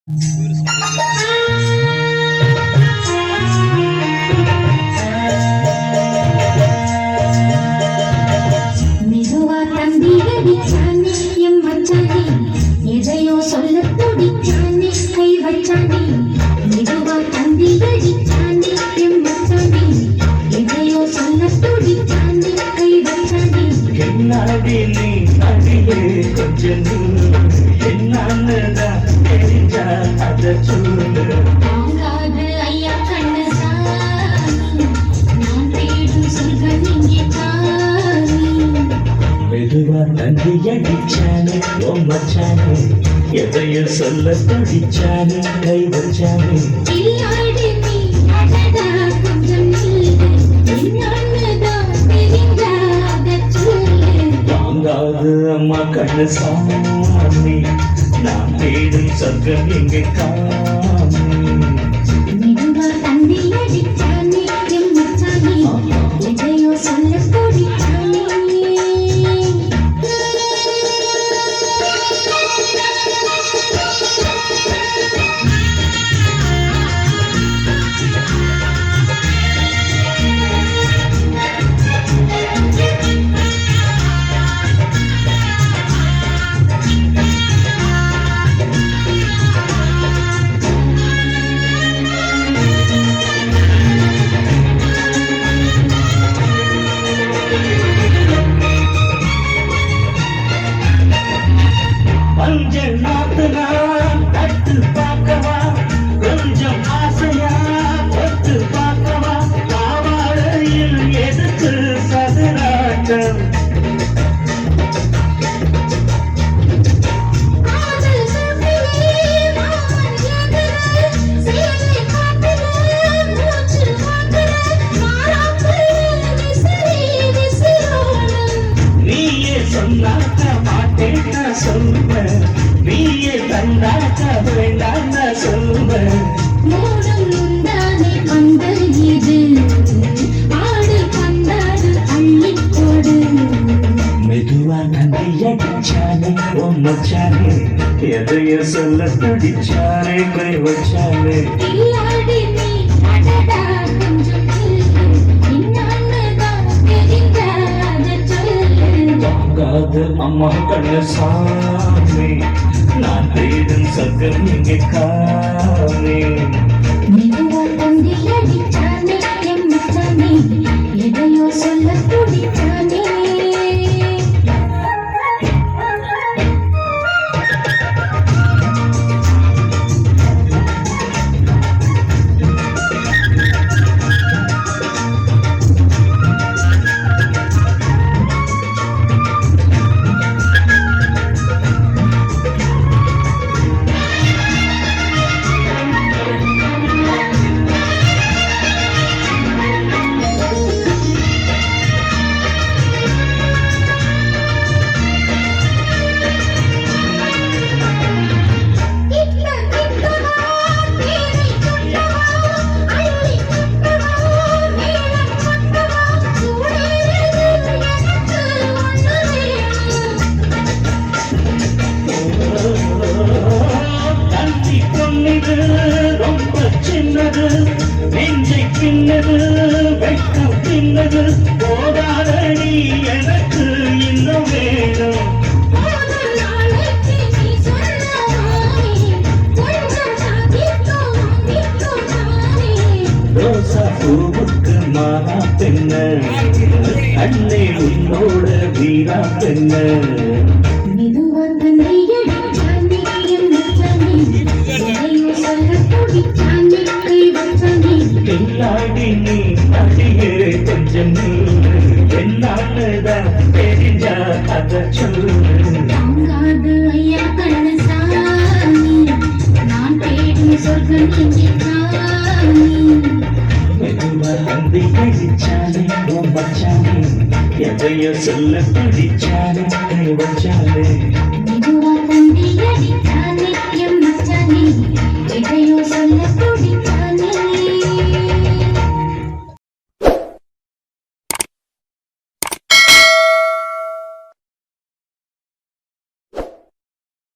மெதுவா தம்பி அடிச்சானே எம் மச்சானே, எதையோ சொல்ல துடிச்சானே கை வச்சானே. மெதுவா தம்பி அடிச்சானே எம் மச்சானே, எதையோ சொல்ல துடிச்சானே கை வச்சானே. என்னாடி நீ அடியே கொஞ்சம் என்னதான் தெரிஞ்சா அத சொல்லு. வாங்காது ஐயா கண்ணு சாமி, நான் தேடும் சொர்க்கம் இங்கே தானே. மெதுவா நன்றி அடிச்சானே ஓ மச்சானே, எதையோ சொல்ல துடிச்சானே கை வச்சானே. இல்லாடி நீ அடடா கொஞ்சம் நில்லு, என்னன்னுதான் தெரிஞ்சாத சொல்லு. வாங்காது அம்மா கண்ணு சாமி, நான் தேடும் சொர்க்கம் எங்கே காமி. மெதுவா தந்தி அடிச்சானே எம் மச்சானே, எதையோ சொல்ல துடிச்சானே. மஞ்சள் நாத்துனா தட்டு பார்க்கவா, கொஞ்சம் ஆசையா தொட்டு பார்க்கவா. பாவாடையில் எதுக்கு சதுராட்டம், காதல் சூட்டிலே மாமன் எதிரே, சேலை காட்டிலே மூச்சு காட்டிலே, மாறாப்பிலே விசிறி விசிறோடும். நீயே சொன்னாக்க மாட்டேன் நான் சொல்வேன், நீயே தந்தாக்க வேண்டாம் நான் சொல்வேன். மூடும் முந்தானை பந்தல் இது, ஆடு பந்தாடு அள்ளிக் கொடு. மெதுவா நன்றி அடிச்சானே ஓ மச்சானே, எதையோ சொல்ல துடிச்சானே கை வச்சானே. இல்லாடி நீ அடடா கொஞ்சம் நில்லு, என்னன்னுதான் தெரிஞ்சாத சொல்லு. வாங்காது அம்மா கண்ணு சாமி, நான் தேடும் சொர்க்கம் இங்கே காமி. மெதுவா தந்தி அடிச்சானே எம் மச்சானே, எதையோ சொல்ல துடிச்சானே. கிட்ட கிட்டவா தேனை கொட்டவா, அள்ளி கொட்டவா மேளம் கொட்டவா, சூடேறுது எனக்கு ஒன்று வேணும். தண்ணி பொண்ணுது ரொம்ப சின்னது, நெஞ்சை பின்னது வெட்கம் பின்னது. போதாதடி எனக்கு இன்னும் வேணும். ஒரு நாளைக்கு நீ சொன்னவானே, கொஞ்சம் சாதித்தோ நித்தோ தானே. ரோசா பூவுக்கு மாறா பெண்ண, அன்னை உன்னோட வீரா பெண்ண. மெதுவா தந்தி அடிச்சானே எம் மச்சானே, எதையோ சொல்ல துடிச்சானே கை வச்சானே. பின்னாடி நீ அடியே கொஞ்சம் என்னாலதான் தெரிஞ்சா அத சொல்லு. வாங்காது ஐயா கண்ணு சாமி, நான் தேடும் சொர்க்கம் இங்கே தானே. மெதுவா நம்பி அடிச்சானே ஓ மச்சானே, எதையோ சொல்ல பிடிச்சானே கை வச்சானே.